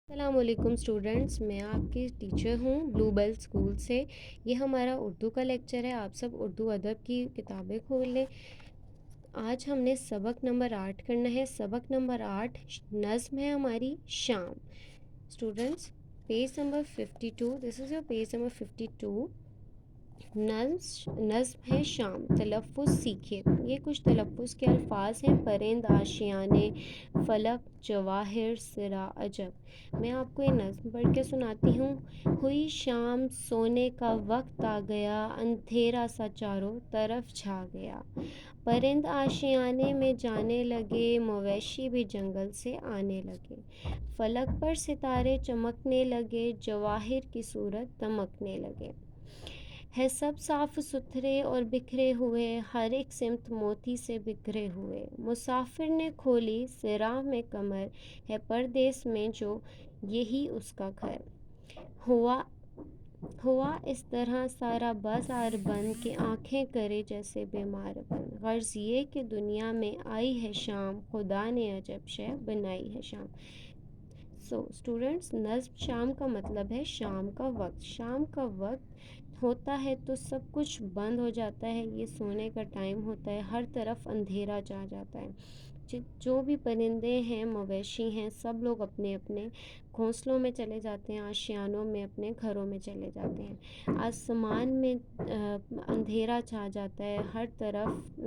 السلام علیکم اسٹوڈنٹس، میں آپ کی ٹیچر ہوں بلو بیل اسکول سے۔ یہ ہمارا اردو کا لیکچر ہے۔ آپ سب اردو ادب کی کتابیں کھول لیں۔ آج ہم نے سبق نمبر 8 کرنا ہے۔ سبق نمبر 8 نظم ہے ہماری شام۔ Students, page number 52، this is your page number 52۔ نظم ہے شام، تلفظ سیکھے۔ یہ کچھ تلفظ کے الفاظ ہیں: پرند، آشیانے، فلک، جواہر، صرا، عجب۔ میں آپ کو یہ نظم پڑھ کے سناتی ہوں۔ ہوئی شام، سونے کا وقت آ گیا، اندھیرا سا چاروں طرف چھا گیا۔ پرند آشیانے میں جانے لگے، مویشی بھی جنگل سے آنے لگے۔ فلک پر ستارے چمکنے لگے، جواہر کی صورت دمکنے لگے۔ ہے سب صاف ستھرے اور بکھرے ہوئے، ہر ایک سمت موتی سے بکھرے ہوئے۔ مسافر نے کھولی صراح میں کمر، ہے پردیس میں جو یہی اس کا گھر۔ ہوا اس طرح سارا بازار بند کہ آنکھیں کرے جیسے بیمار بند۔ غرض یہ کہ دنیا میں آئی ہے شام، خدا نے عجب شے بنائی ہے شام۔ اسٹوڈنٹس، نظم شام کا مطلب ہے شام کا وقت۔ شام کا وقت ہوتا ہے تو سب کچھ بند ہو جاتا ہے، یہ سونے کا ٹائم ہوتا ہے، ہر طرف اندھیرا چھا جاتا ہے۔ جو بھی پرندے ہیں، مویشی ہیں، سب لوگ اپنے اپنے گھونسلوں میں چلے جاتے ہیں، آشیانوں میں، اپنے گھروں میں چلے جاتے ہیں۔ آسمان میں اندھیرا چھا جاتا ہے، ہر طرف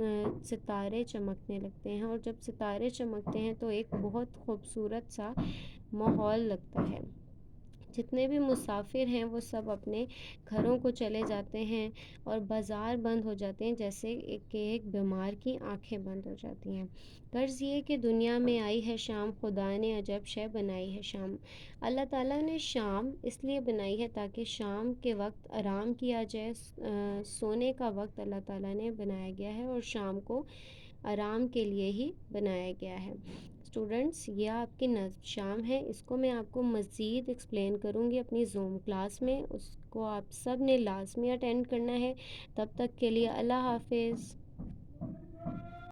ستارے چمکنے لگتے ہیں، اور جب ستارے چمکتے ہیں تو ایک بہت خوبصورت سا ماحول لگتا ہے۔ جتنے بھی مسافر ہیں وہ سب اپنے گھروں کو چلے جاتے ہیں اور بازار بند ہو جاتے ہیں، جیسے ایک بیمار کی آنکھیں بند ہو جاتی ہیں۔ غرض یہ کہ دنیا میں آئی ہے شام، خدا نے عجب شے بنائی ہے شام۔ اللہ تعالیٰ نے شام اس لیے بنائی ہے تاکہ شام کے وقت آرام کیا جائے۔ سونے کا وقت اللہ تعالیٰ نے بنایا گیا ہے اور شام کو آرام کے لیے ہی بنایا گیا ہے۔ اسٹوڈنٹس، یہ آپ کی نظم شام ہے، اس کو میں آپ کو مزید ایکسپلین کروں گی اپنی زوم کلاس میں۔ اس کو آپ سب نے لازمی اٹینڈ کرنا ہے۔ تب تک کے لیے اللہ حافظ۔